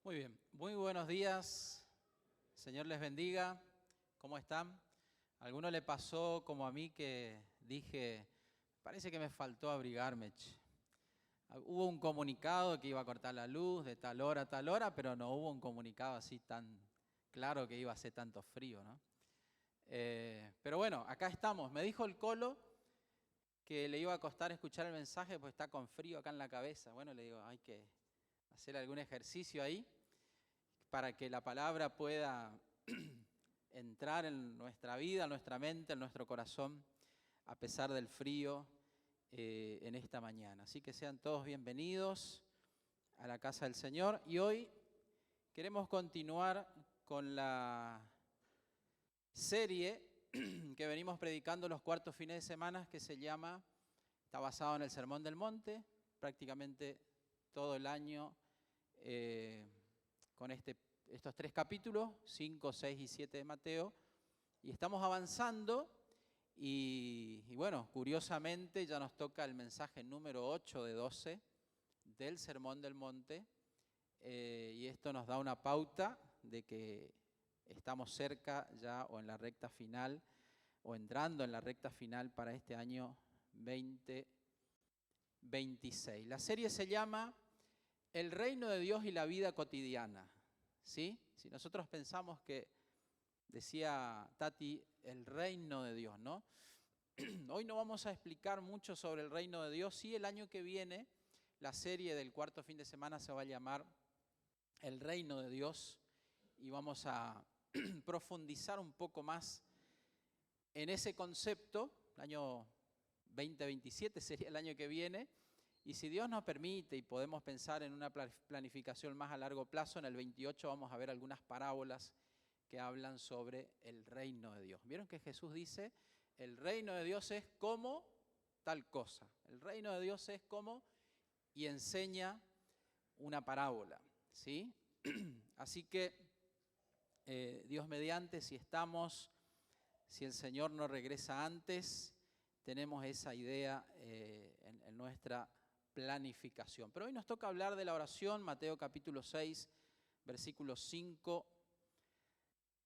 Muy bien, muy buenos días, Señor les bendiga, ¿cómo están? ¿A alguno le pasó como a mí que dije, parece que me faltó abrigarme, che? Hubo un comunicado que iba a cortar la luz de tal hora a tal hora, pero no hubo un comunicado así tan claro que iba a hacer tanto frío, ¿no? Pero bueno, acá estamos. Me dijo el Colo que le iba a costar escuchar el mensaje, pues está con frío acá en la cabeza. Bueno, le digo, hay que hacer algún ejercicio ahí para que la palabra pueda entrar en nuestra vida, en nuestra mente, en nuestro corazón, a pesar del frío en esta mañana. Así que sean todos bienvenidos a la casa del Señor. Y hoy queremos continuar con la serie que venimos predicando los cuartos fines de semana, que se llama, está basado en el Sermón del Monte, prácticamente todo el año con estos 3 capítulos, 5, 6 y 7 de Mateo, y estamos avanzando y bueno, curiosamente ya nos toca el mensaje número 8 de 12 del Sermón del Monte, y esto nos da una pauta de que estamos cerca ya o en la recta final o entrando en la recta final para este año 2026. La serie se llama El reino de Dios y la vida cotidiana, ¿sí? Si nosotros pensamos que, decía Tati, el reino de Dios, ¿no? Hoy no vamos a explicar mucho sobre el reino de Dios. Sí, el año que viene la serie del cuarto fin de semana se va a llamar El reino de Dios y vamos a profundizar un poco más en ese concepto. El año 2027 sería el año que viene. Y si Dios nos permite y podemos pensar en una planificación más a largo plazo, en el 28 vamos a ver algunas parábolas que hablan sobre el reino de Dios. ¿Vieron que Jesús dice, el reino de Dios es como tal cosa? El reino de Dios es como, y enseña una parábola, ¿sí? Así que Dios mediante, si el Señor no regresa antes, tenemos esa idea en nuestra planificación. Pero hoy nos toca hablar de la oración, Mateo capítulo 6, versículos 5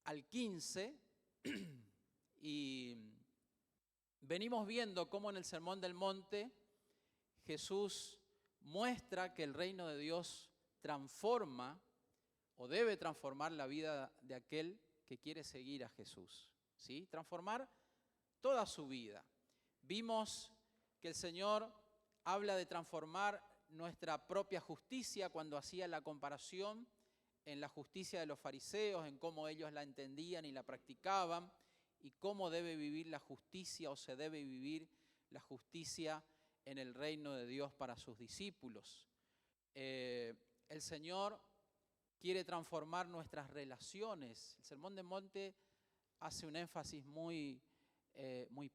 al 15, y venimos viendo cómo en el Sermón del Monte Jesús muestra que el reino de Dios transforma o debe transformar la vida de aquel que quiere seguir a Jesús, ¿sí? Transformar toda su vida. Vimos que el Señor habla de transformar nuestra propia justicia cuando hacía la comparación en la justicia de los fariseos, en cómo ellos la entendían y la practicaban, y cómo debe vivir la justicia o se debe vivir la justicia en el reino de Dios para sus discípulos. El Señor quiere transformar nuestras relaciones. El Sermón del Monte hace un énfasis muy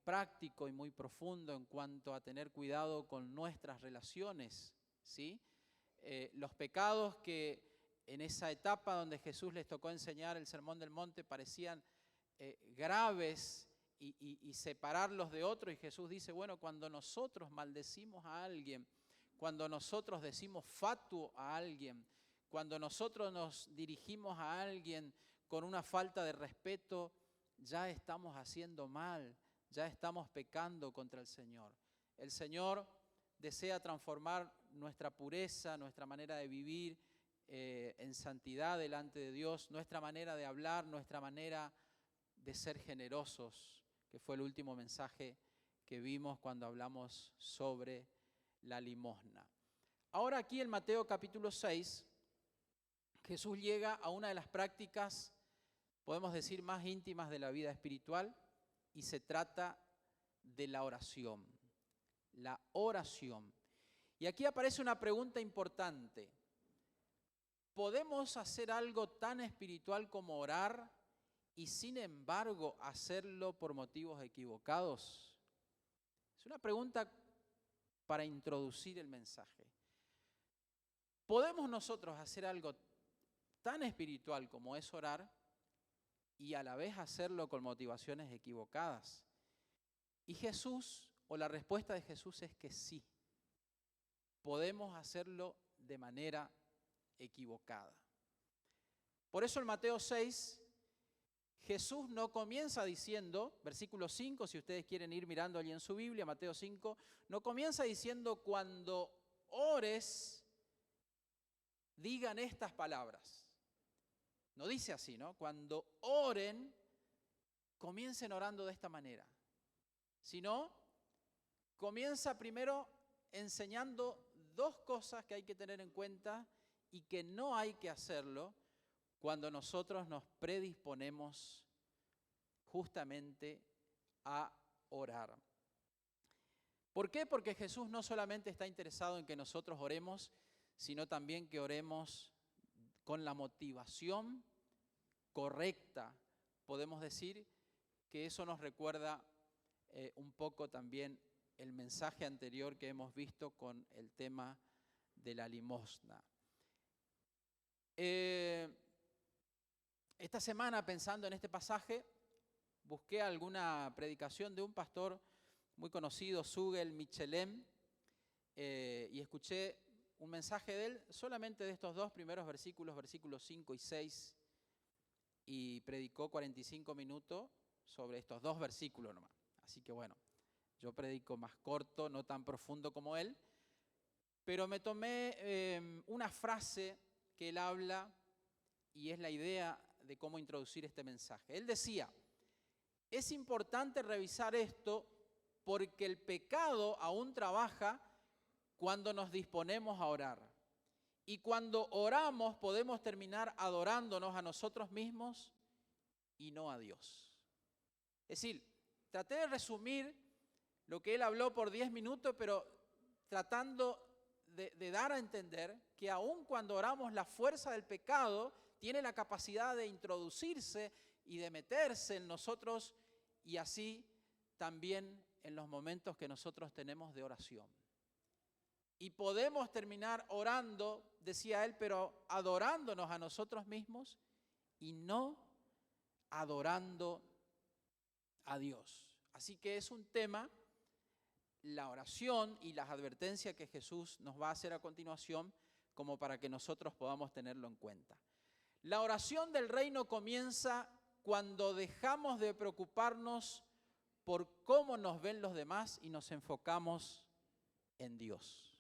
práctico y muy profundo en cuanto a tener cuidado con nuestras relaciones, ¿sí? Los pecados que en esa etapa donde Jesús les tocó enseñar el Sermón del Monte parecían graves y separarlos de otros, y Jesús dice, bueno, cuando nosotros maldecimos a alguien, cuando nosotros decimos fatuo a alguien, cuando nosotros nos dirigimos a alguien con una falta de respeto, ya estamos haciendo mal, ya estamos pecando contra el Señor. El Señor desea transformar nuestra pureza, nuestra manera de vivir en santidad delante de Dios, nuestra manera de hablar, nuestra manera de ser generosos, que fue el último mensaje que vimos cuando hablamos sobre la limosna. Ahora aquí en Mateo capítulo 6, Jesús llega a una de las prácticas, podemos decir, más íntimas de la vida espiritual, y se trata de la oración. La oración. Y aquí aparece una pregunta importante. ¿Podemos hacer algo tan espiritual como orar y sin embargo hacerlo por motivos equivocados? Es una pregunta para introducir el mensaje. ¿Podemos nosotros hacer algo tan espiritual como es orar y a la vez hacerlo con motivaciones equivocadas? Y Jesús, o la respuesta de Jesús es que sí, podemos hacerlo de manera equivocada. Por eso en Mateo 6, Jesús no comienza diciendo, versículo 5, si ustedes quieren ir mirando allí en su Biblia, Mateo 5, no comienza diciendo cuando ores, digan estas palabras. No dice así, ¿no? Cuando oren, comiencen orando de esta manera. Sino, comienza primero enseñando dos cosas que hay que tener en cuenta y que no hay que hacerlo cuando nosotros nos predisponemos justamente a orar. ¿Por qué? Porque Jesús no solamente está interesado en que nosotros oremos, sino también que oremos con la motivación correcta. Podemos decir que eso nos recuerda un poco también el mensaje anterior que hemos visto con el tema de la limosna. Esta semana, pensando en este pasaje, busqué alguna predicación de un pastor muy conocido, Zugel Michelem, y escuché un mensaje de él solamente de estos dos primeros versículos, versículos 5 y 6, y predicó 45 minutos sobre estos dos versículos nomás. Así que bueno, yo predico más corto, no tan profundo como él, pero me tomé una frase que él habla y es la idea de cómo introducir este mensaje. Él decía, es importante revisar esto porque el pecado aún trabaja cuando nos disponemos a orar. Y cuando oramos podemos terminar adorándonos a nosotros mismos y no a Dios. Es decir, traté de resumir lo que él habló por 10 minutos, pero tratando de dar a entender que aun cuando oramos, la fuerza del pecado tiene la capacidad de introducirse y de meterse en nosotros y así también en los momentos que nosotros tenemos de oración. Y podemos terminar orando, decía él, pero adorándonos a nosotros mismos y no adorando a Dios. Así que es un tema, la oración y las advertencias que Jesús nos va a hacer a continuación, como para que nosotros podamos tenerlo en cuenta. La oración del reino comienza cuando dejamos de preocuparnos por cómo nos ven los demás y nos enfocamos en Dios.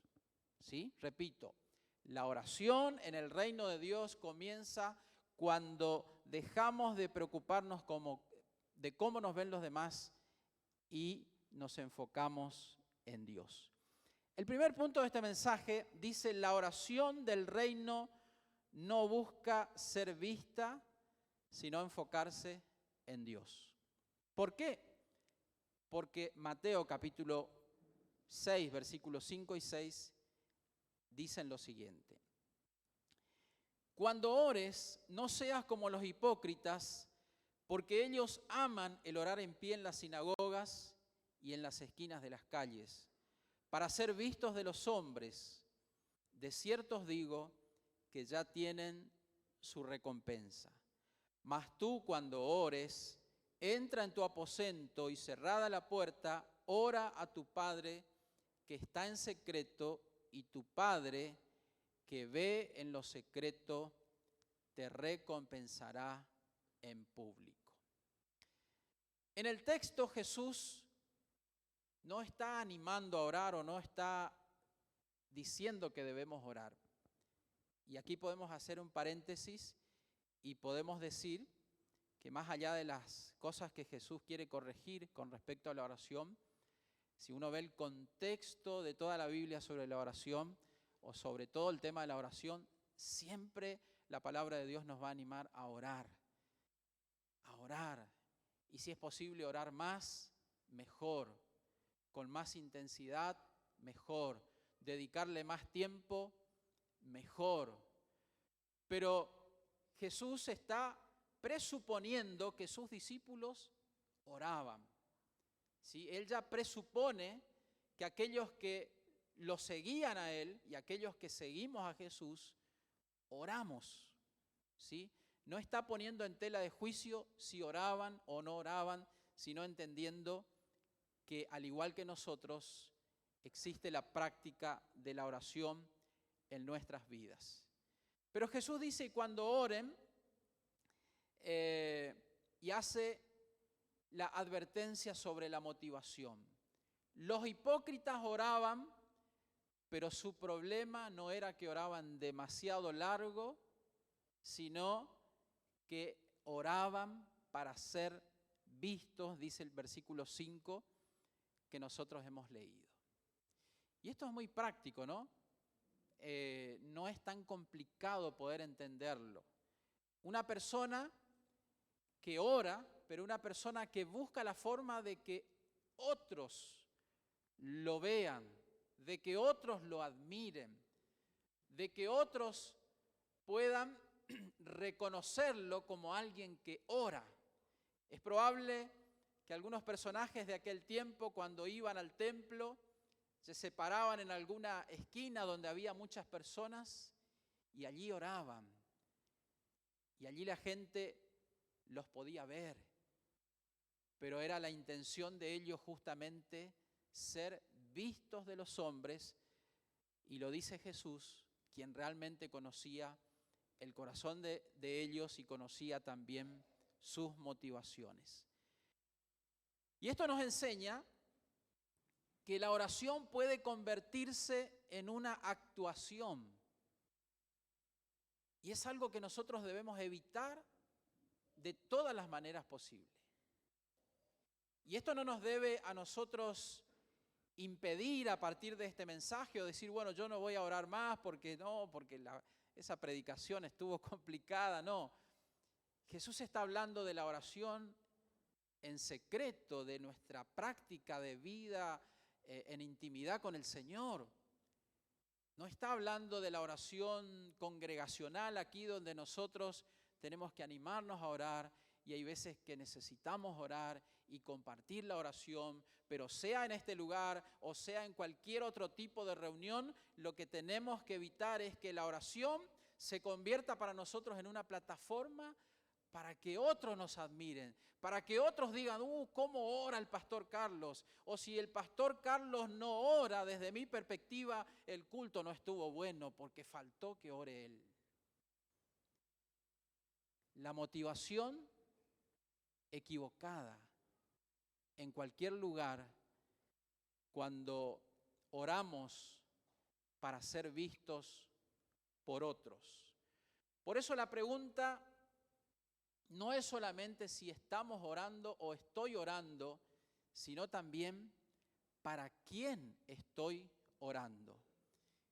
¿Sí? Repito, la oración en el reino de Dios comienza cuando dejamos de preocuparnos de cómo nos ven los demás y nos enfocamos en Dios. El primer punto de este mensaje dice, la oración del reino no busca ser vista, sino enfocarse en Dios. ¿Por qué? Porque Mateo capítulo 6, versículos 5 y 6 dicen lo siguiente. Cuando ores, no seas como los hipócritas, porque ellos aman el orar en pie en las sinagogas y en las esquinas de las calles, para ser vistos de los hombres. De cierto os digo que ya tienen su recompensa. Mas tú, cuando ores, entra en tu aposento y cerrada la puerta, ora a tu Padre que está en secreto, y tu Padre que ve en lo secreto te recompensará en público. En el texto Jesús no está animando a orar o no está diciendo que debemos orar. Y aquí podemos hacer un paréntesis y podemos decir que más allá de las cosas que Jesús quiere corregir con respecto a la oración, si uno ve el contexto de toda la Biblia sobre la oración o sobre todo el tema de la oración, siempre la palabra de Dios nos va a animar a orar. A orar. Y si es posible orar más, mejor. Con más intensidad, mejor. Dedicarle más tiempo, mejor. Pero Jesús está presuponiendo que sus discípulos oraban. ¿Sí? Él ya presupone que aquellos que lo seguían a Él y aquellos que seguimos a Jesús, oramos. ¿Sí? No está poniendo en tela de juicio si oraban o no oraban, sino entendiendo que al igual que nosotros, existe la práctica de la oración en nuestras vidas. Pero Jesús dice, cuando oren, y hace la advertencia sobre la motivación. Los hipócritas oraban, pero su problema no era que oraban demasiado largo, sino que oraban para ser vistos, dice el versículo 5 que nosotros hemos leído. Y esto es muy práctico, ¿no? No es tan complicado poder entenderlo. Una persona que ora, pero una persona que busca la forma de que otros lo vean, de que otros lo admiren, de que otros puedan reconocerlo como alguien que ora. Es probable que algunos personajes de aquel tiempo, cuando iban al templo, se separaban en alguna esquina donde había muchas personas y allí oraban. Y allí la gente los podía ver, pero era la intención de ellos justamente ser vistos de los hombres, y lo dice Jesús, quien realmente conocía el corazón de ellos y conocía también sus motivaciones. Y esto nos enseña que la oración puede convertirse en una actuación. Y es algo que nosotros debemos evitar de todas las maneras posibles. Y esto no nos debe a nosotros impedir a partir de este mensaje o decir, bueno, yo no voy a orar más porque esa predicación estuvo complicada. No, Jesús está hablando de la oración en secreto, de nuestra práctica de vida en intimidad con el Señor. No está hablando de la oración congregacional aquí donde nosotros tenemos que animarnos a orar y hay veces que necesitamos orar y compartir la oración, pero sea en este lugar o sea en cualquier otro tipo de reunión, lo que tenemos que evitar es que la oración se convierta para nosotros en una plataforma para que otros nos admiren, para que otros digan, ¿cómo ora el pastor Carlos? O si el pastor Carlos no ora, desde mi perspectiva, el culto no estuvo bueno porque faltó que ore él. La motivación equivocada en cualquier lugar cuando oramos para ser vistos por otros. Por eso la pregunta no es solamente si estamos orando o estoy orando, sino también para quién estoy orando.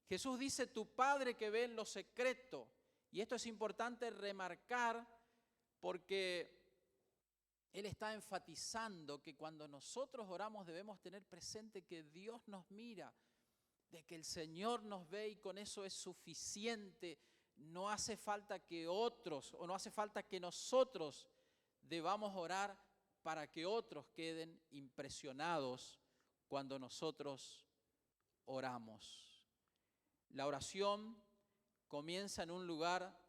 Jesús dice, tu Padre que ve en lo secreto, y esto es importante remarcar porque Él está enfatizando que cuando nosotros oramos debemos tener presente que Dios nos mira, de que el Señor nos ve y con eso es suficiente. No hace falta que otros o no hace falta que nosotros debamos orar para que otros queden impresionados cuando nosotros oramos. La oración comienza en un lugar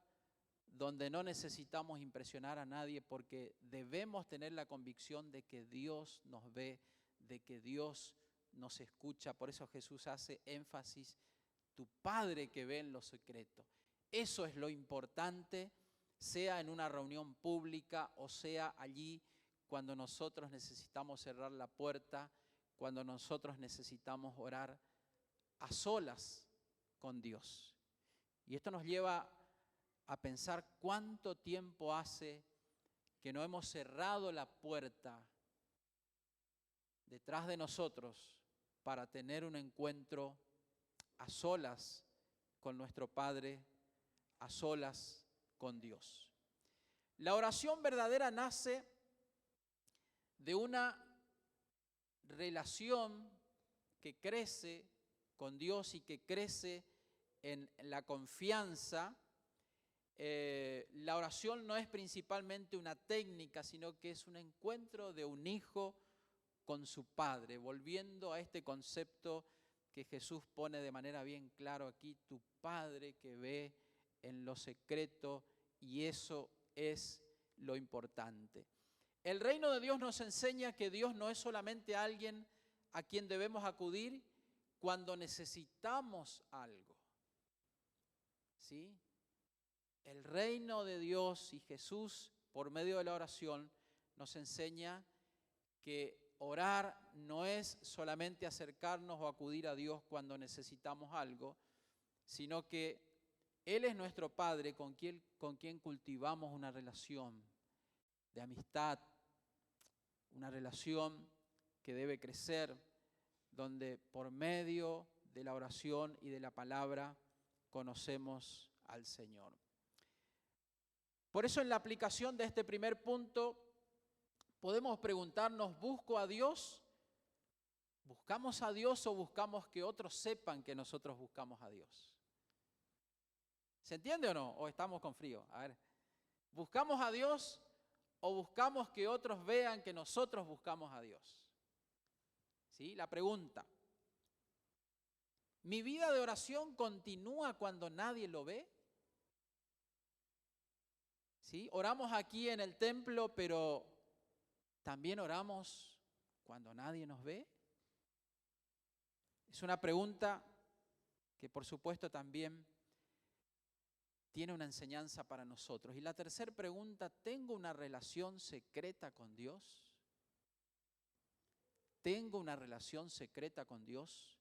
donde no necesitamos impresionar a nadie porque debemos tener la convicción de que Dios nos ve, de que Dios nos escucha. Por eso Jesús hace énfasis, tu Padre que ve en lo secreto. Eso es lo importante, sea en una reunión pública o sea allí cuando nosotros necesitamos cerrar la puerta, cuando nosotros necesitamos orar a solas con Dios. Y esto nos lleva a pensar cuánto tiempo hace que no hemos cerrado la puerta detrás de nosotros para tener un encuentro a solas con nuestro Padre, a solas con Dios. La oración verdadera nace de una relación que crece con Dios y que crece en la confianza. La oración no es principalmente una técnica, sino que es un encuentro de un hijo con su padre, volviendo a este concepto que Jesús pone de manera bien claro aquí, tu Padre que ve en lo secreto, y eso es lo importante. El reino de Dios nos enseña que Dios no es solamente alguien a quien debemos acudir cuando necesitamos algo, ¿sí? El reino de Dios y Jesús por medio de la oración, nos enseña que orar no es solamente acercarnos o acudir a Dios cuando necesitamos algo, sino que Él es nuestro Padre con quien cultivamos una relación de amistad, una relación que debe crecer, donde por medio de la oración y de la palabra conocemos al Señor. Por eso en la aplicación de este primer punto podemos preguntarnos, ¿busco a Dios? ¿Buscamos a Dios o buscamos que otros sepan que nosotros buscamos a Dios? ¿Se entiende o no? ¿O estamos con frío? A ver, ¿buscamos a Dios o buscamos que otros vean que nosotros buscamos a Dios? ¿Sí? La pregunta. ¿Mi vida de oración continúa cuando nadie lo ve? ¿Sí? Oramos aquí en el templo, pero ¿también oramos cuando nadie nos ve? Es una pregunta que por supuesto también tiene una enseñanza para nosotros. Y la tercera pregunta, ¿tengo una relación secreta con Dios? ¿Tengo una relación secreta con Dios?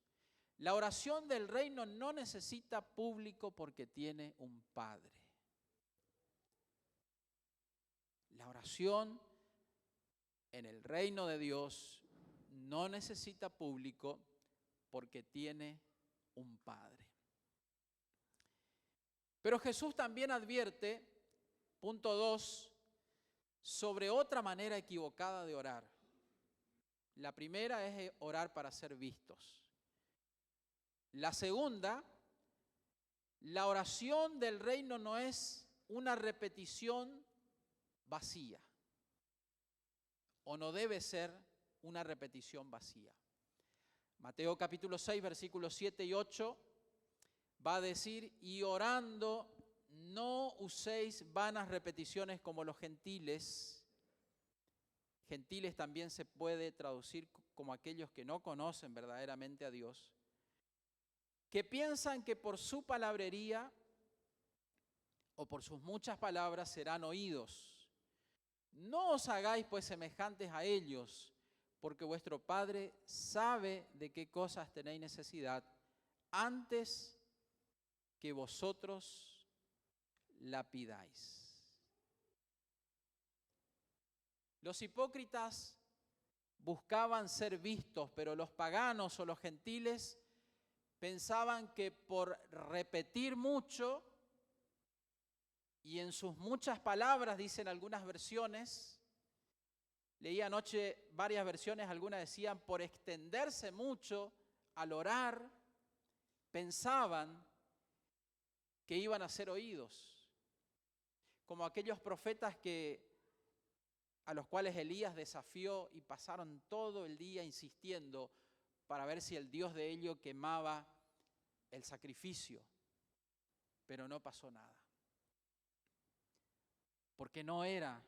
La oración del reino no necesita público porque tiene un Padre. La oración en el reino de Dios no necesita público porque tiene un Padre. Pero Jesús también advierte, punto 2, sobre otra manera equivocada de orar. La primera es orar para ser vistos. La segunda, la oración del reino no es una repetición vacía, o no debe ser una repetición vacía. Mateo capítulo 6, versículos 7 y 8 va a decir, y orando no uséis vanas repeticiones como los gentiles. Gentiles también se puede traducir como aquellos que no conocen verdaderamente a Dios, que piensan que por su palabrería o por sus muchas palabras serán oídos. No os hagáis pues semejantes a ellos, porque vuestro Padre sabe de qué cosas tenéis necesidad antes que vosotros la pidáis. Los hipócritas buscaban ser vistos, pero los paganos o los gentiles pensaban que por repetir mucho y en sus muchas palabras, dicen algunas versiones, leí anoche varias versiones, algunas decían por extenderse mucho al orar, pensaban que iban a ser oídos, como aquellos profetas a los cuales Elías desafió y pasaron todo el día insistiendo para ver si el Dios de ellos quemaba el sacrificio, pero no pasó nada, porque no era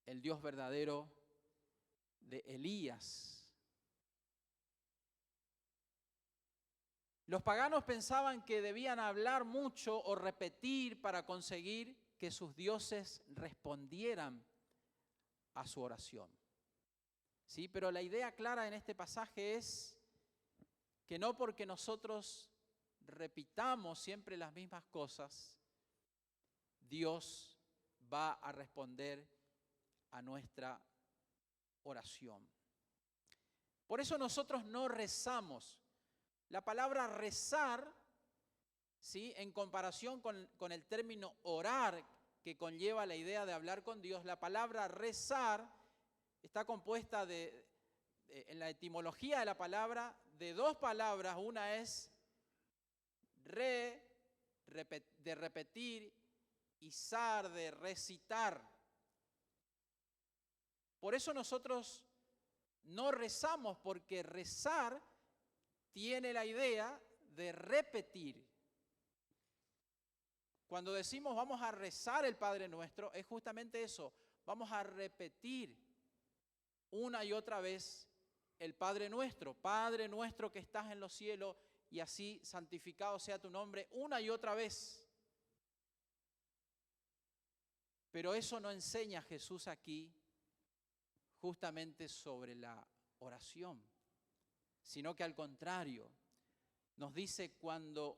el Dios verdadero de Elías. Los paganos pensaban que debían hablar mucho o repetir para conseguir que sus dioses respondieran a su oración. ¿Sí? Pero la idea clara en este pasaje es que no porque nosotros repitamos siempre las mismas cosas, Dios va a responder a nuestra oración. Por eso nosotros no rezamos. La palabra rezar, ¿sí?, en comparación con el término orar, que conlleva la idea de hablar con Dios, la palabra rezar está compuesta en la etimología de la palabra, de dos palabras. Una es de repetir, y zar, de recitar. Por eso nosotros no rezamos, porque rezar tiene la idea de repetir. Cuando decimos vamos a rezar el Padre Nuestro, es justamente eso, vamos a repetir una y otra vez el Padre Nuestro que estás en los cielos, y así santificado sea tu nombre, una y otra vez. Pero eso no enseña Jesús aquí justamente sobre la oración, sino que al contrario, nos dice cuando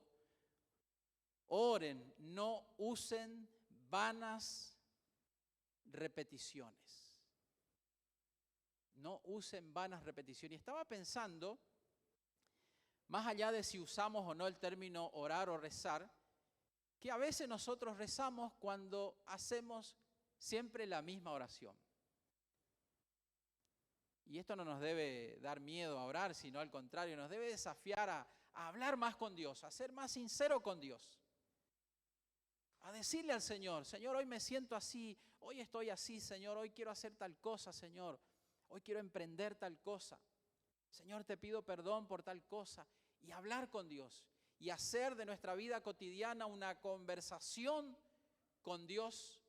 oren, no usen vanas repeticiones. No usen vanas repeticiones. Y estaba pensando, más allá de si usamos o no el término orar o rezar, que a veces nosotros rezamos cuando hacemos siempre la misma oración. Y esto no nos debe dar miedo a orar, sino al contrario, nos debe desafiar a hablar más con Dios, a ser más sincero con Dios. A decirle al Señor, Señor, hoy me siento así, hoy estoy así, Señor, hoy quiero hacer tal cosa, Señor, hoy quiero emprender tal cosa. Señor, te pido perdón por tal cosa. Y hablar con Dios y hacer de nuestra vida cotidiana una conversación con Dios,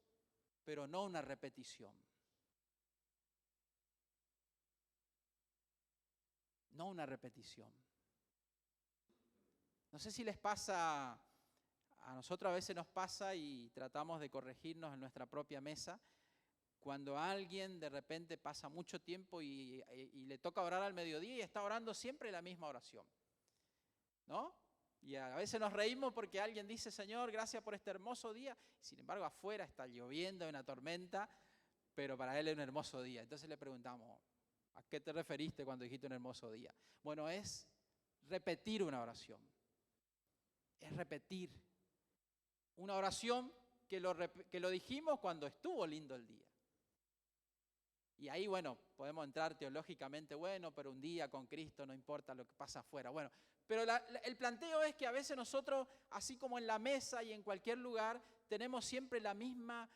pero no una repetición. No una repetición. No sé si les pasa, a nosotros a veces nos pasa y tratamos de corregirnos en nuestra propia mesa, cuando alguien de repente pasa mucho tiempo y le toca orar al mediodía y está orando siempre la misma oración, ¿no? Y a veces nos reímos porque alguien dice, Señor, gracias por este hermoso día. Sin embargo, afuera está lloviendo, hay una tormenta, pero para él es un hermoso día. Entonces le preguntamos, ¿a qué te referiste cuando dijiste un hermoso día? Bueno, es repetir una oración. Es repetir una oración que lo dijimos cuando estuvo lindo el día. Y ahí, bueno, podemos entrar teológicamente, bueno, pero un día con Cristo no importa lo que pasa afuera. Bueno, pero el planteo es que a veces nosotros, así como en la mesa y en cualquier lugar, tenemos siempre la misma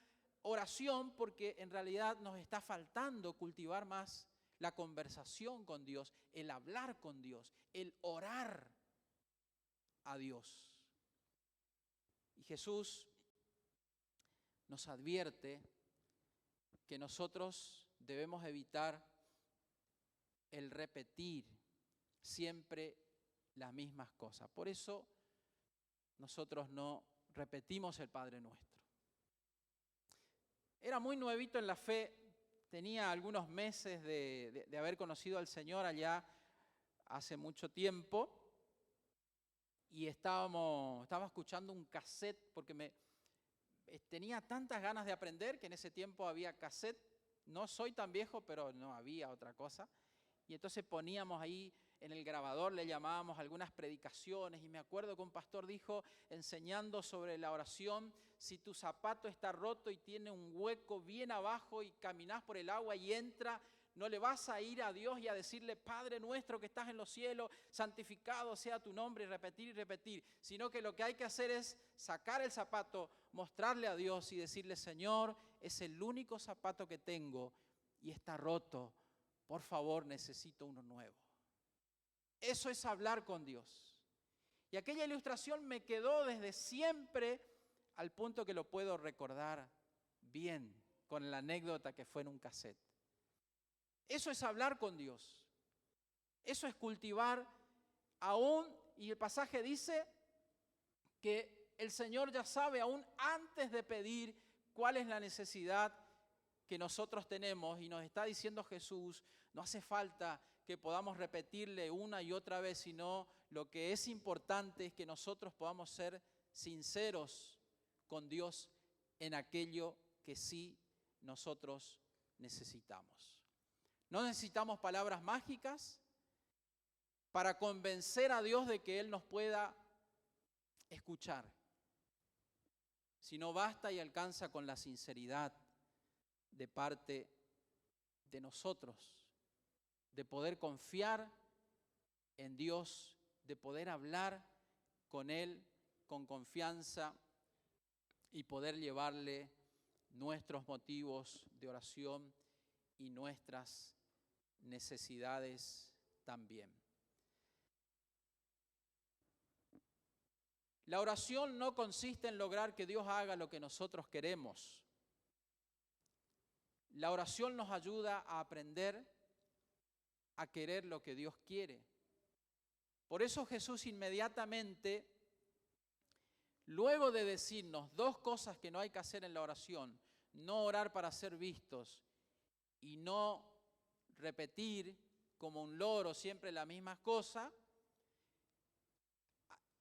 oración porque en realidad nos está faltando cultivar más la conversación con Dios, el hablar con Dios, el orar a Dios. Y Jesús nos advierte que nosotros debemos evitar el repetir siempre las mismas cosas. Por eso nosotros no repetimos el Padre Nuestro. Era muy nuevito en la fe, tenía algunos meses de haber conocido al Señor allá hace mucho tiempo y estaba escuchando un cassette porque tenía tantas ganas de aprender que en ese tiempo había cassette. No soy tan viejo, pero no había otra cosa. Y entonces poníamos ahí en el grabador, le llamábamos algunas predicaciones. Y me acuerdo que un pastor dijo, enseñando sobre la oración, si tu zapato está roto y tiene un hueco bien abajo y caminás por el agua y entra, no le vas a ir a Dios y a decirle, Padre nuestro que estás en los cielos, santificado sea tu nombre, y repetir, sino que lo que hay que hacer es sacar el zapato, mostrarle a Dios y decirle, Señor, es el único zapato que tengo y está roto, por favor necesito uno nuevo. Eso es hablar con Dios. Y aquella ilustración me quedó desde siempre al punto que lo puedo recordar bien con la anécdota que fue en un cassette. Eso es hablar con Dios. Eso es cultivar aún, y el pasaje dice que el Señor ya sabe aún antes de pedir cuál es la necesidad que nosotros tenemos y nos está diciendo Jesús, no hace falta que podamos repetirle una y otra vez, sino lo que es importante es que nosotros podamos ser sinceros con Dios en aquello que sí nosotros necesitamos. No necesitamos palabras mágicas para convencer a Dios de que Él nos pueda escuchar, sino basta y alcanza con la sinceridad de parte de nosotros, de poder confiar en Dios, de poder hablar con Él con confianza y poder llevarle nuestros motivos de oración y nuestras necesidades también. La oración no consiste en lograr que Dios haga lo que nosotros queremos. La oración nos ayuda a aprender a querer lo que Dios quiere. Por eso Jesús inmediatamente, luego de decirnos dos cosas que no hay que hacer en la oración, no orar para ser vistos y no repetir como un loro siempre las mismas cosas,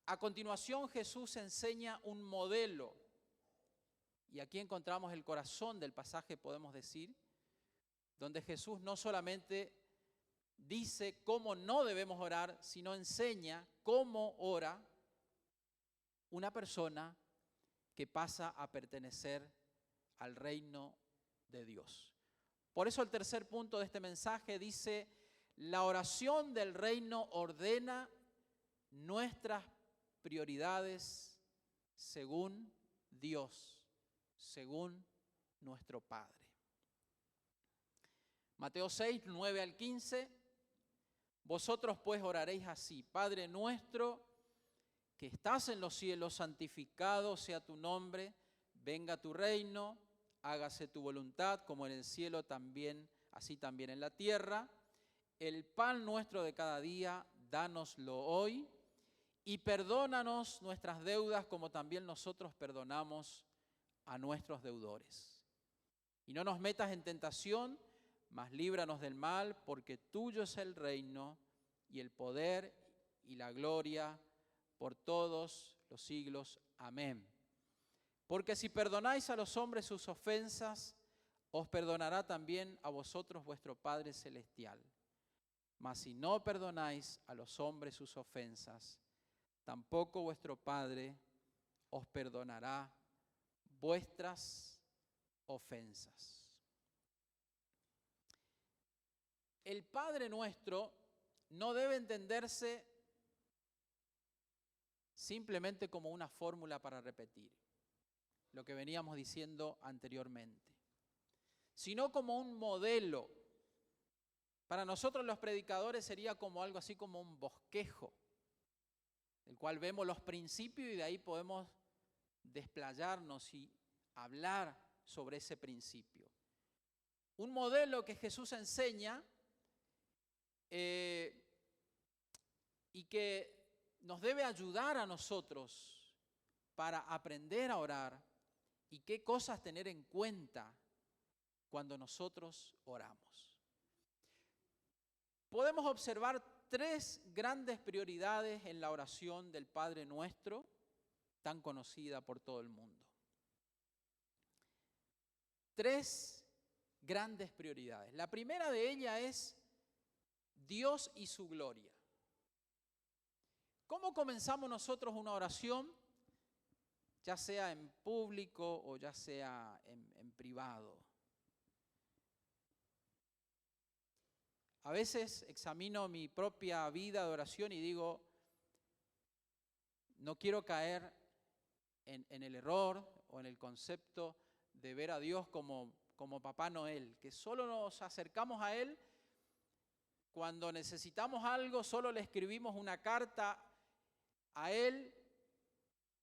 a continuación Jesús enseña un modelo. Y aquí encontramos el corazón del pasaje, podemos decir, donde Jesús no solamente dice cómo no debemos orar, sino enseña cómo ora una persona que pasa a pertenecer al reino de Dios. Por eso el tercer punto de este mensaje dice: la oración del reino ordena nuestras prioridades según Dios, según nuestro Padre. Mateo 6, 9 al 15. Vosotros pues oraréis así: Padre nuestro que estás en los cielos, santificado sea tu nombre, venga tu reino, hágase tu voluntad como en el cielo también, así también en la tierra. El pan nuestro de cada día, dánoslo hoy, y perdónanos nuestras deudas como también nosotros perdonamos a nuestros deudores. Y no nos metas en tentación, mas líbranos del mal, porque tuyo es el reino y el poder y la gloria por todos los siglos. Amén. Porque si perdonáis a los hombres sus ofensas, os perdonará también a vosotros vuestro Padre Celestial. Mas si no perdonáis a los hombres sus ofensas, tampoco vuestro Padre os perdonará vuestras ofensas. El Padre Nuestro no debe entenderse simplemente como una fórmula para repetir lo que veníamos diciendo anteriormente, sino como un modelo. Para nosotros los predicadores sería como algo así como un bosquejo, el cual vemos los principios y de ahí podemos desplayarnos y hablar sobre ese principio. Un modelo que Jesús enseña y que nos debe ayudar a nosotros para aprender a orar y qué cosas tener en cuenta cuando nosotros oramos. Podemos observar 3 grandes prioridades en la oración del Padre Nuestro, tan conocida por todo el mundo. 3 grandes prioridades. La primera de ellas es Dios y su gloria. ¿Cómo comenzamos nosotros una oración? Ya sea en público o ya sea en privado. A veces examino mi propia vida de oración y digo, no quiero caer en el error o en el concepto de ver a Dios como Papá Noel, que solo nos acercamos a Él cuando necesitamos algo, solo le escribimos una carta a Él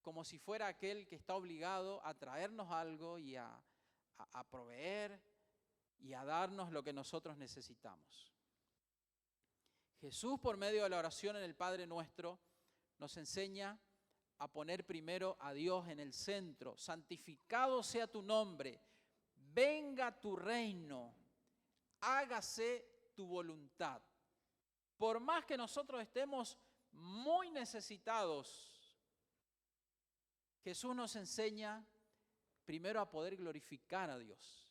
como si fuera aquel que está obligado a traernos algo y a proveer y a darnos lo que nosotros necesitamos. Jesús, por medio de la oración en el Padre Nuestro, nos enseña a poner primero a Dios en el centro. Santificado sea tu nombre, venga tu reino, hágase tu voluntad. Por más que nosotros estemos muy necesitados, Jesús nos enseña primero a poder glorificar a Dios,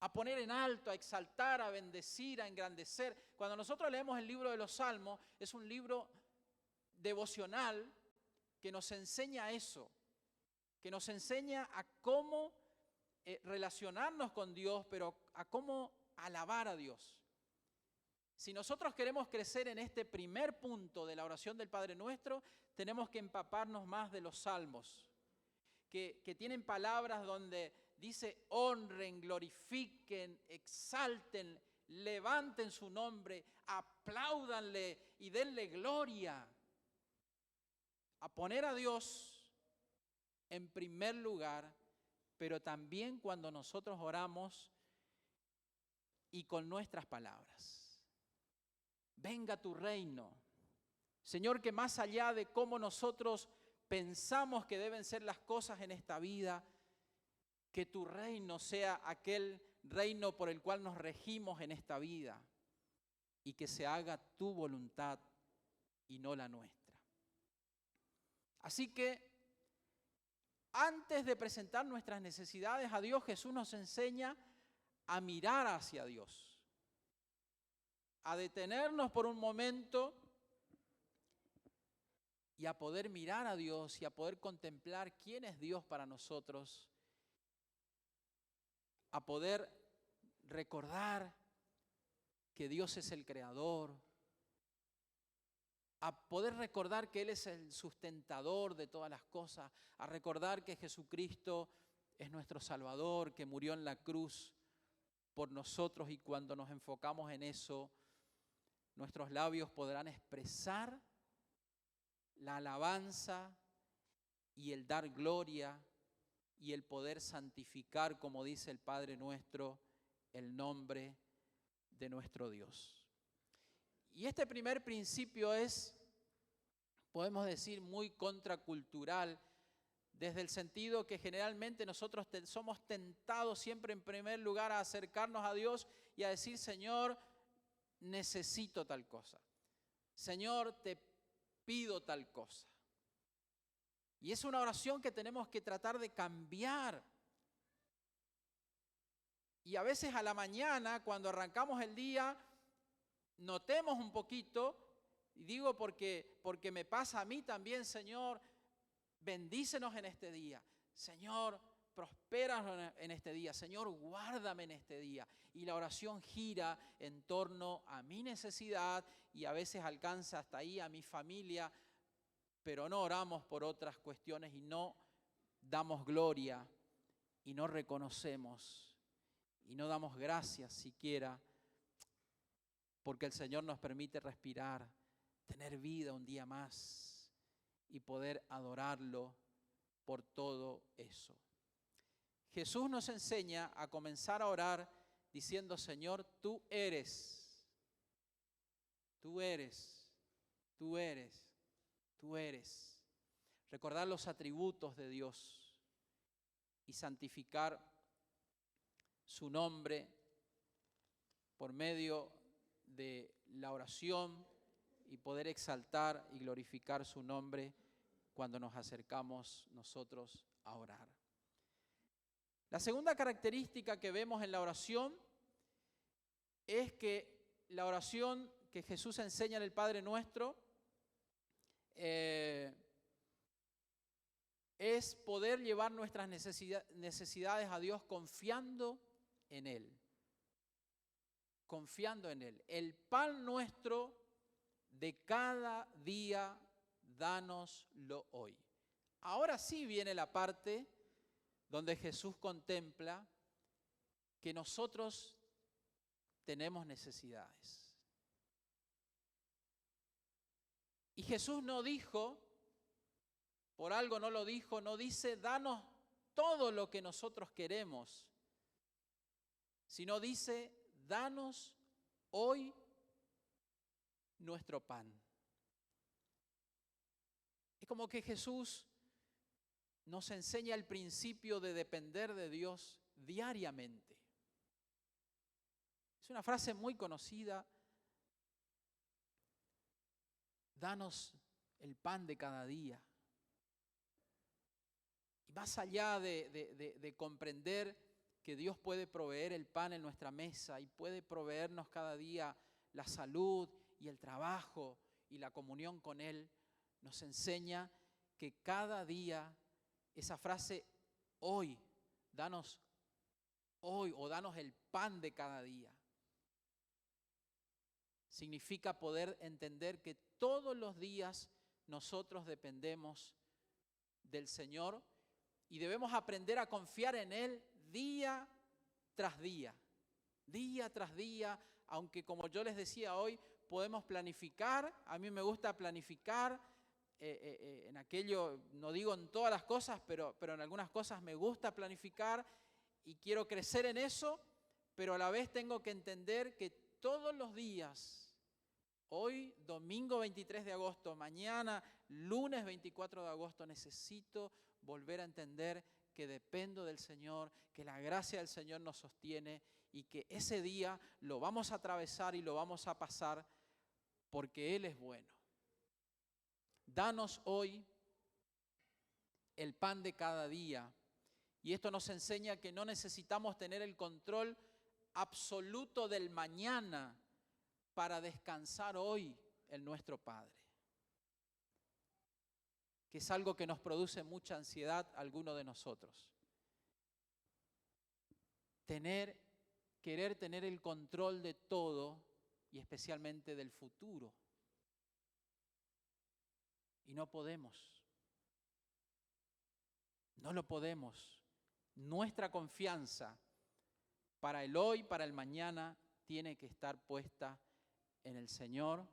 a poner en alto, a exaltar, a bendecir, a engrandecer. Cuando nosotros leemos el libro de los Salmos, es un libro devocional que nos enseña eso, que nos enseña a cómo relacionarnos con Dios, pero a cómo alabar a Dios. Si nosotros queremos crecer en este primer punto de la oración del Padre Nuestro, tenemos que empaparnos más de los salmos, que tienen palabras donde dice honren, glorifiquen, exalten, levanten su nombre, apláudanle y denle gloria. A poner a Dios en primer lugar, pero también cuando nosotros oramos y con nuestras palabras. Venga tu reino. Señor, que más allá de cómo nosotros pensamos que deben ser las cosas en esta vida, que tu reino sea aquel reino por el cual nos regimos en esta vida y que se haga tu voluntad y no la nuestra. Así que antes de presentar nuestras necesidades a Dios, Jesús nos enseña a mirar hacia Dios, a detenernos por un momento y a poder mirar a Dios y a poder contemplar quién es Dios para nosotros, a poder recordar que Dios es el creador, a poder recordar que Él es el sustentador de todas las cosas, a recordar que Jesucristo es nuestro Salvador, que murió en la cruz por nosotros, y cuando nos enfocamos en eso, nuestros labios podrán expresar la alabanza y el dar gloria y el poder santificar, como dice el Padre nuestro, el nombre de nuestro Dios. Y este primer principio es, podemos decir, muy contracultural, desde el sentido que generalmente nosotros somos tentados siempre en primer lugar a acercarnos a Dios y a decir: Señor, necesito tal cosa. Señor, te pido tal cosa. Y es una oración que tenemos que tratar de cambiar. Y a veces a la mañana, cuando arrancamos el día, notemos un poquito, y digo porque me pasa a mí también: Señor, bendícenos en este día. Señor, prospéranos en este día. Señor, guárdame en este día. Y la oración gira en torno a mi necesidad y a veces alcanza hasta ahí a mi familia, pero no oramos por otras cuestiones y no damos gloria y no reconocemos y no damos gracias siquiera, porque el Señor nos permite respirar, tener vida un día más y poder adorarlo por todo eso. Jesús nos enseña a comenzar a orar diciendo: Señor, tú eres, tú eres, tú eres, tú eres. Recordar los atributos de Dios y santificar su nombre por medio de la oración y poder exaltar y glorificar su nombre cuando nos acercamos nosotros a orar. La segunda característica que vemos en la oración es que la oración que Jesús enseña en el Padre Nuestro es poder llevar nuestras necesidades a Dios confiando en Él. Confiando en Él. El pan nuestro de cada día, dánoslo hoy. Ahora sí viene la parte donde Jesús contempla que nosotros tenemos necesidades. Y Jesús no dijo, por algo no lo dijo, no dice: danos todo lo que nosotros queremos, sino dice: danos hoy nuestro pan. Es como que Jesús nos enseña el principio de depender de Dios diariamente. Es una frase muy conocida: danos el pan de cada día. Y más allá de comprender que Dios puede proveer el pan en nuestra mesa y puede proveernos cada día la salud y el trabajo y la comunión con Él, nos enseña que cada día esa frase hoy, danos hoy o danos el pan de cada día, significa poder entender que todos los días nosotros dependemos del Señor y debemos aprender a confiar en Él día tras día, aunque como yo les decía hoy, podemos planificar. A mí me gusta planificar en aquello, no digo en todas las cosas, pero en algunas cosas me gusta planificar y quiero crecer en eso, pero a la vez tengo que entender que todos los días, hoy domingo 23 de agosto, mañana lunes 24 de agosto, necesito volver a entender que dependo del Señor, que la gracia del Señor nos sostiene y que ese día lo vamos a atravesar y lo vamos a pasar porque Él es bueno. Danos hoy el pan de cada día. Y esto nos enseña que no necesitamos tener el control absoluto del mañana para descansar hoy en nuestro Padre. Que es algo que nos produce mucha ansiedad a algunos de nosotros. Querer tener el control de todo y especialmente del futuro. Y no podemos. No lo podemos. Nuestra confianza para el hoy, para el mañana, tiene que estar puesta en el Señor,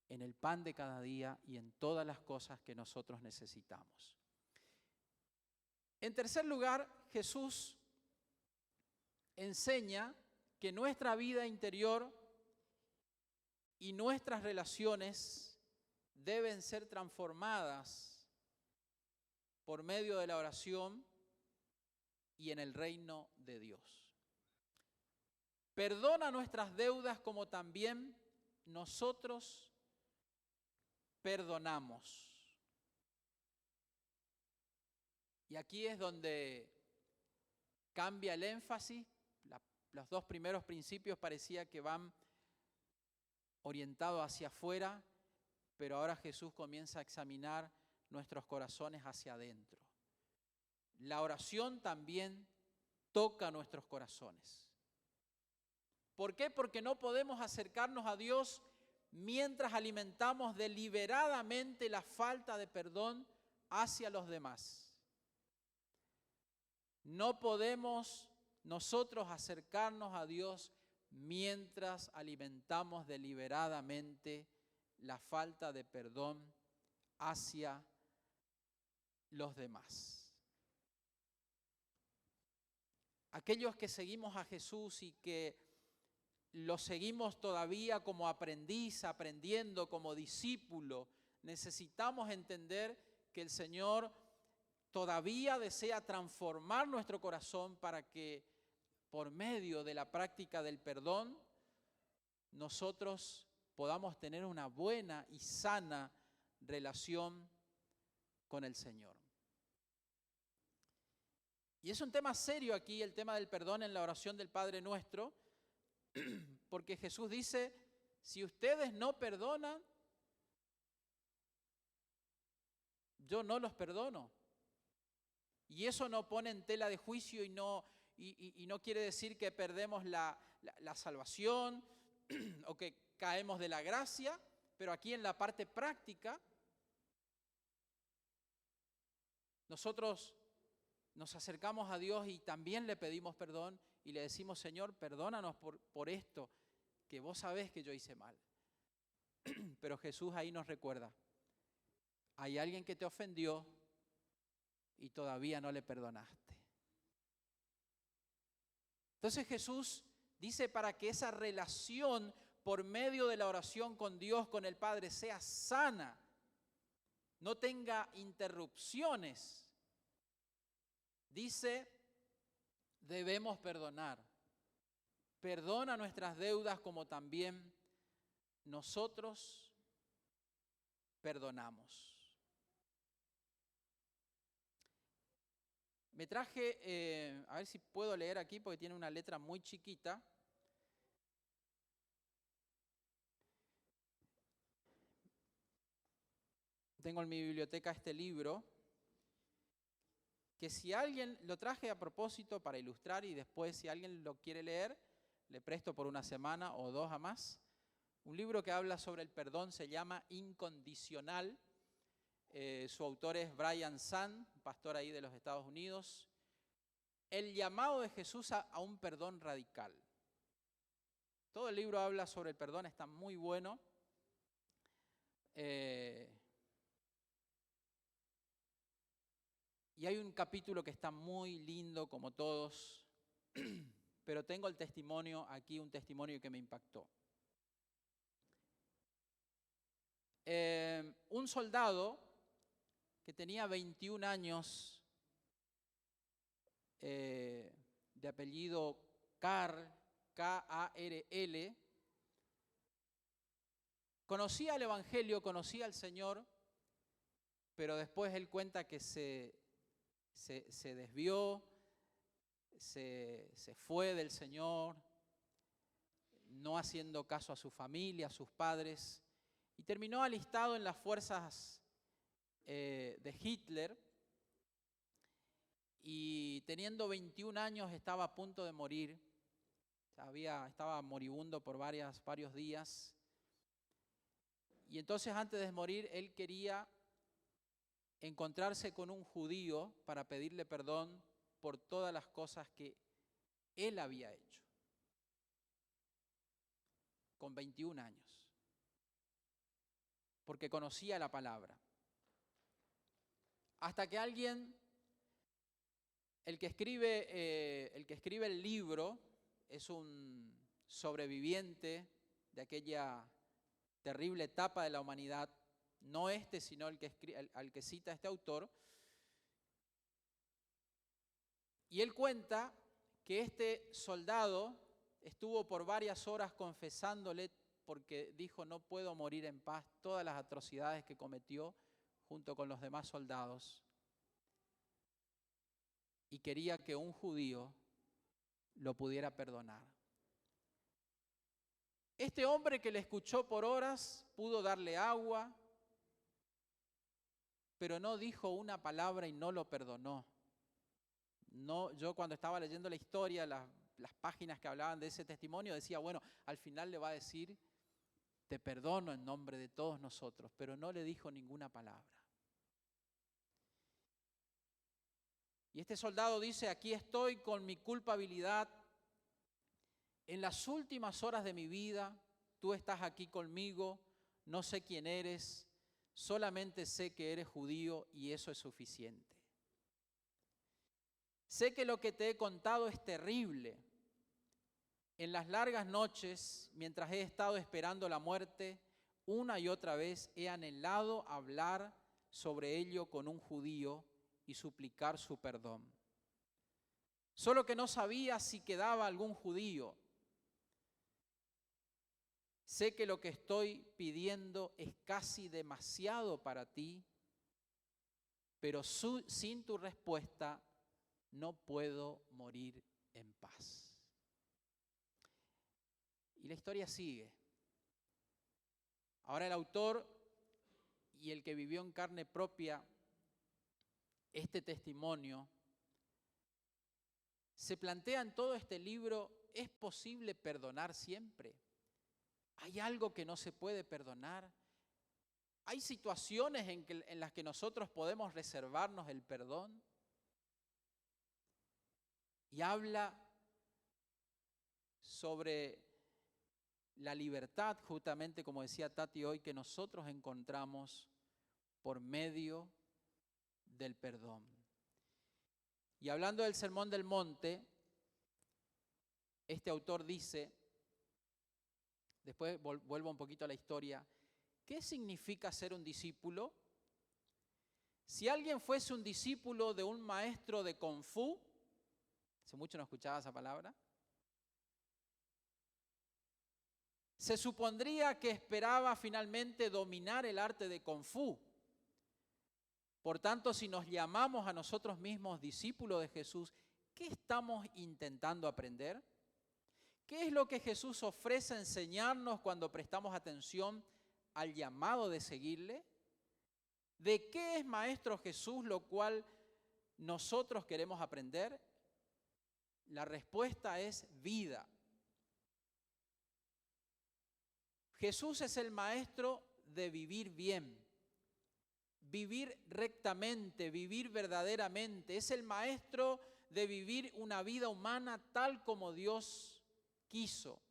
en el pan de cada día y en todas las cosas que nosotros necesitamos. En tercer lugar, Jesús enseña que nuestra vida interior y nuestras relaciones deben ser transformadas por medio de la oración y en el reino de Dios. Perdona nuestras deudas como también nosotros perdonamos. Y aquí es donde cambia el énfasis. Los dos primeros principios parecía que van orientados hacia afuera, pero ahora Jesús comienza a examinar nuestros corazones hacia adentro. La oración también toca nuestros corazones. ¿Por qué? Porque no podemos acercarnos a Dios mientras alimentamos deliberadamente la falta de perdón hacia los demás. No podemos nosotros acercarnos a Dios mientras alimentamos deliberadamente la falta de perdón hacia los demás. Aquellos que seguimos a Jesús y que lo seguimos todavía como aprendiz, aprendiendo como discípulo, necesitamos entender que el Señor todavía desea transformar nuestro corazón para que por medio de la práctica del perdón nosotros podamos tener una buena y sana relación con el Señor. Y es un tema serio aquí, el tema del perdón en la oración del Padre Nuestro, porque Jesús dice, si ustedes no perdonan, yo no los perdono. Y eso no pone en tela de juicio y no quiere decir que perdemos la salvación o que caemos de la gracia, pero aquí en la parte práctica, nosotros nos acercamos a Dios y también le pedimos perdón y le decimos, Señor, perdónanos por esto, que vos sabés que yo hice mal. Pero Jesús ahí nos recuerda, hay alguien que te ofendió y todavía no le perdonaste. Entonces Jesús dice, para que esa relación por medio de la oración con Dios, con el Padre, sea sana, no tenga interrupciones, dice, debemos perdonar. Perdona nuestras deudas como también nosotros perdonamos. Me traje, a ver si puedo leer aquí porque tiene una letra muy chiquita. Tengo en mi biblioteca este libro, que si alguien, lo traje a propósito para ilustrar y después si alguien lo quiere leer, le presto por una semana o dos a más. Un libro que habla sobre el perdón, se llama Incondicional. Su autor es Brian Zahnd, pastor ahí de los Estados Unidos. El llamado de Jesús a un perdón radical. Todo el libro habla sobre el perdón, está muy bueno. Y hay un capítulo que está muy lindo, como todos, pero tengo el testimonio aquí, un testimonio que me impactó. Un soldado que tenía 21 años de apellido Karl, K-A-R-L, conocía el Evangelio, conocía al Señor, pero después él cuenta que se desvió, se fue del Señor, no haciendo caso a su familia, a sus padres, y terminó alistado en las fuerzas de Hitler, y teniendo 21 años estaba a punto de morir, estaba moribundo por varios días, y entonces antes de morir él quería encontrarse con un judío para pedirle perdón por todas las cosas que él había hecho, con 21 años, porque conocía la palabra. Hasta que alguien, el que escribe el libro, es un sobreviviente de aquella terrible etapa de la humanidad, no sino al que cita este autor, y él cuenta que este soldado estuvo por varias horas confesándole, porque dijo: no puedo morir en paz, todas las atrocidades que cometió junto con los demás soldados, y quería que un judío lo pudiera perdonar. Este hombre que le escuchó por horas pudo darle agua, pero no dijo una palabra y no lo perdonó. No, yo cuando estaba leyendo la historia, las páginas que hablaban de ese testimonio, decía, bueno, al final le va a decir: te perdono en nombre de todos nosotros, pero no le dijo ninguna palabra. Y este soldado dice: aquí estoy con mi culpabilidad, en las últimas horas de mi vida, tú estás aquí conmigo, no sé quién eres, solamente sé que eres judío y eso es suficiente. Sé que lo que te he contado es terrible. En las largas noches, mientras he estado esperando la muerte, una y otra vez he anhelado hablar sobre ello con un judío y suplicar su perdón. Solo que no sabía si quedaba algún judío. Sé que lo que estoy pidiendo es casi demasiado para ti, pero sin tu respuesta no puedo morir en paz. Y la historia sigue. Ahora el autor y el que vivió en carne propia este testimonio se plantea en todo este libro: ¿es posible perdonar siempre? ¿Hay algo que no se puede perdonar? ¿Hay situaciones en las que nosotros podemos reservarnos el perdón? Y habla sobre la libertad, justamente como decía Tati hoy, que nosotros encontramos por medio del perdón. Y hablando del Sermón del Monte, este autor dice, después vuelvo un poquito a la historia, ¿qué significa ser un discípulo? Si alguien fuese un discípulo de un maestro de Kung Fu, hace mucho no escuchaba esa palabra, se supondría que esperaba finalmente dominar el arte de Kung Fu. Por tanto, si nos llamamos a nosotros mismos discípulos de Jesús, ¿qué estamos intentando aprender? ¿Qué es lo que Jesús ofrece enseñarnos cuando prestamos atención al llamado de seguirle? ¿De qué es Maestro Jesús lo cual nosotros queremos aprender? La respuesta es vida. Jesús es el maestro de vivir bien, vivir rectamente, vivir verdaderamente. Es el maestro de vivir una vida humana tal como Dios quiso.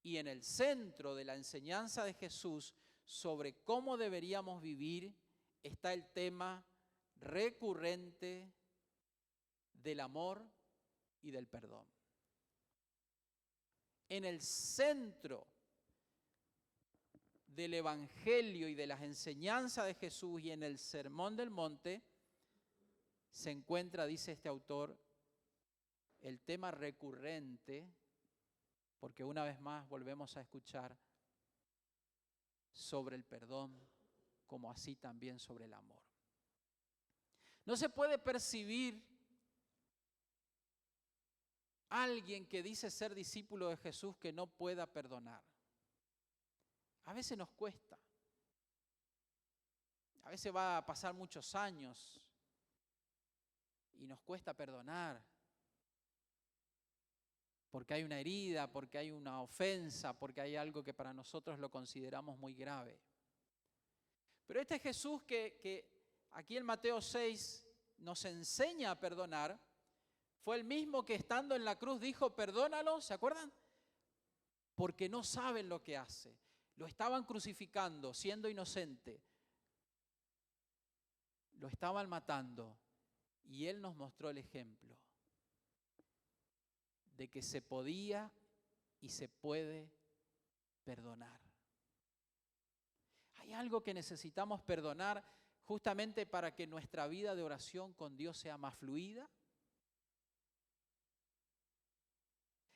Y en el centro de la enseñanza de Jesús sobre cómo deberíamos vivir está el tema recurrente del amor y del perdón. En el centro del Evangelio y de las enseñanzas de Jesús y en el Sermón del Monte se encuentra, dice este autor, el tema recurrente, porque una vez más volvemos a escuchar sobre el perdón, como así también sobre el amor. No se puede percibir a alguien que dice ser discípulo de Jesús que no pueda perdonar. A veces nos cuesta. A veces va a pasar muchos años y nos cuesta perdonar. Porque hay una herida, porque hay una ofensa, porque hay algo que para nosotros lo consideramos muy grave. Pero este Jesús que aquí en Mateo 6 nos enseña a perdonar, fue el mismo que estando en la cruz dijo, perdónalos, ¿se acuerdan? Porque no saben lo que hace. Lo estaban crucificando, siendo inocente. Lo estaban matando. Y Él nos mostró el ejemplo de que se podía y se puede perdonar. Hay algo que necesitamos perdonar justamente para que nuestra vida de oración con Dios sea más fluida.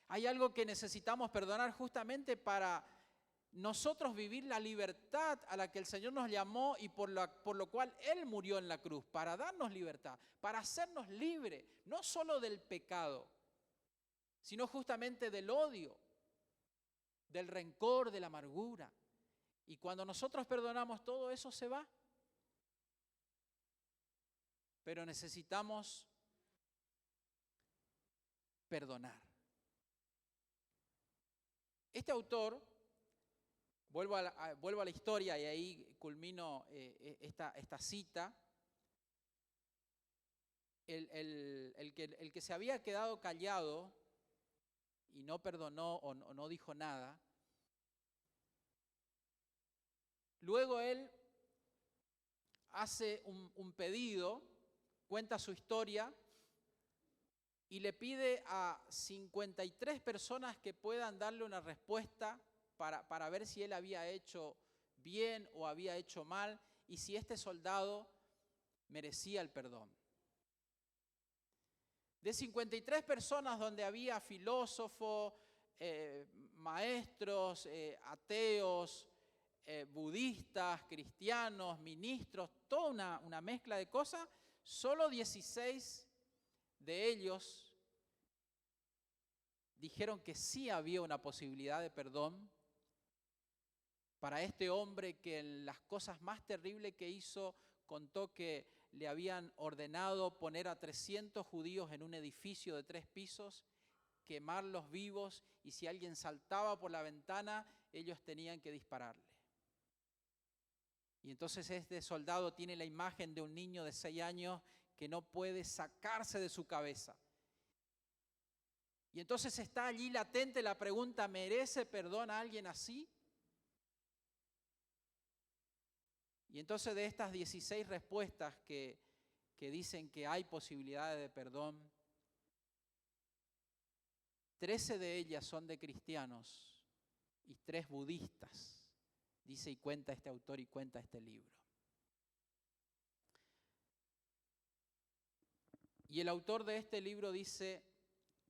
Hay algo que necesitamos perdonar justamente para nosotros vivir la libertad a la que el Señor nos llamó y por lo cual Él murió en la cruz, para darnos libertad, para hacernos libres, no solo del pecado, sino justamente del odio, del rencor, de la amargura. Y cuando nosotros perdonamos, todo eso se va. Pero necesitamos perdonar. Este autor, vuelvo a la historia y ahí culmino esta cita, el que se había quedado callado y no perdonó o no dijo nada, luego él hace un pedido, cuenta su historia y le pide a 53 personas que puedan darle una respuesta para ver si él había hecho bien o había hecho mal y si este soldado merecía el perdón. De 53 personas donde había filósofos, maestros, ateos, budistas, cristianos, ministros, toda una mezcla de cosas, solo 16 de ellos dijeron que sí había una posibilidad de perdón para este hombre que en las cosas más terribles que hizo contó que le habían ordenado poner a 300 judíos en un edificio de 3 pisos, quemarlos vivos y si alguien saltaba por la ventana, ellos tenían que dispararle. Y entonces este soldado tiene la imagen de un niño de 6 años que no puede sacarse de su cabeza. Y entonces está allí latente la pregunta, ¿merece perdón a alguien así? Y entonces de estas 16 respuestas que dicen que hay posibilidades de perdón, 13 de ellas son de cristianos y 3 budistas, dice y cuenta este autor y cuenta este libro. Y el autor de este libro dice,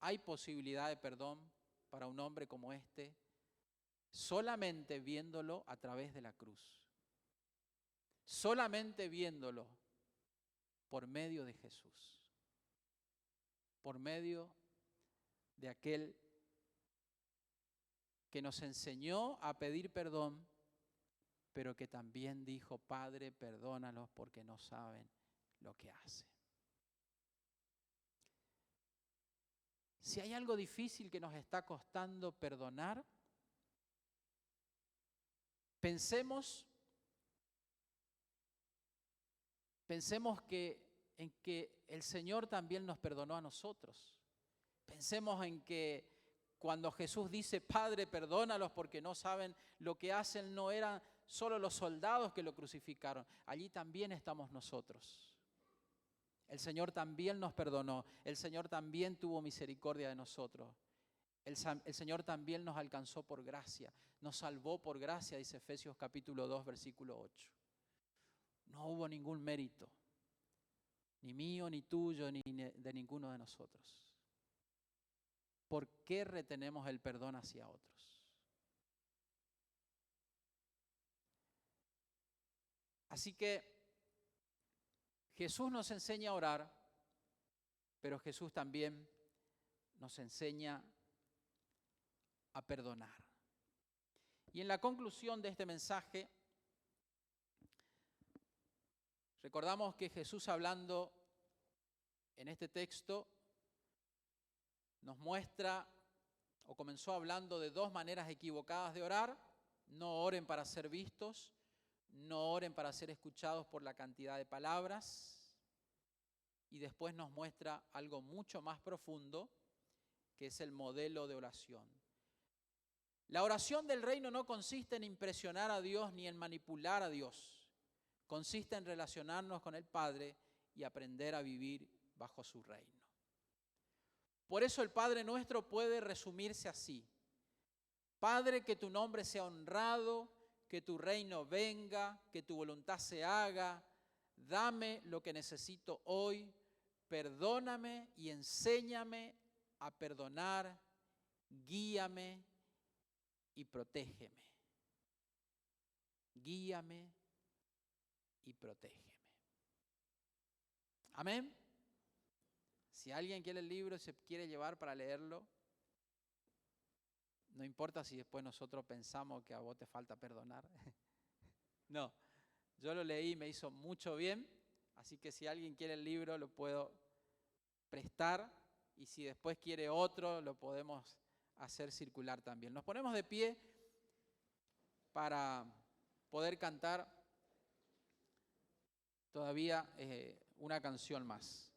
hay posibilidad de perdón para un hombre como este, solamente viéndolo a través de la cruz. Solamente viéndolo por medio de Jesús. Por medio de aquel que nos enseñó a pedir perdón, pero que también dijo, Padre, perdónalos porque no saben lo que hacen. Si hay algo difícil que nos está costando perdonar, pensemos en que el Señor también nos perdonó a nosotros. Pensemos en que cuando Jesús dice, Padre, perdónalos porque no saben lo que hacen, no eran solo los soldados que lo crucificaron, allí también estamos nosotros. El Señor también nos perdonó, el Señor también tuvo misericordia de nosotros. El Señor también nos alcanzó por gracia, nos salvó por gracia, dice Efesios capítulo 2, versículo 8. No hubo ningún mérito. ni mío, ni tuyo, ni de ninguno de nosotros. ¿Por qué retenemos el perdón hacia otros? Así que Jesús nos enseña a orar, pero Jesús también nos enseña a perdonar. Y en la conclusión de este mensaje, recordamos que Jesús, hablando en este texto, nos muestra o comenzó hablando de dos maneras equivocadas de orar. No oren para ser vistos, no oren para ser escuchados por la cantidad de palabras. Y después nos muestra algo mucho más profundo, que es el modelo de oración. La oración del reino no consiste en impresionar a Dios ni en manipular a Dios. Consiste en relacionarnos con el Padre y aprender a vivir bajo su reino. Por eso el Padre Nuestro puede resumirse así: Padre, que tu nombre sea honrado, que tu reino venga, que tu voluntad se haga. Dame lo que necesito hoy, perdóname y enséñame a perdonar, guíame y protégeme. Guíame y protégeme. Amén. Si alguien quiere el libro y se quiere llevar para leerlo, no importa si después nosotros pensamos que a vos te falta perdonar. No, yo lo leí y me hizo mucho bien, así que si alguien quiere el libro lo puedo prestar, y si después quiere otro lo podemos hacer circular también. Nos ponemos de pie para poder cantar todavía una canción más.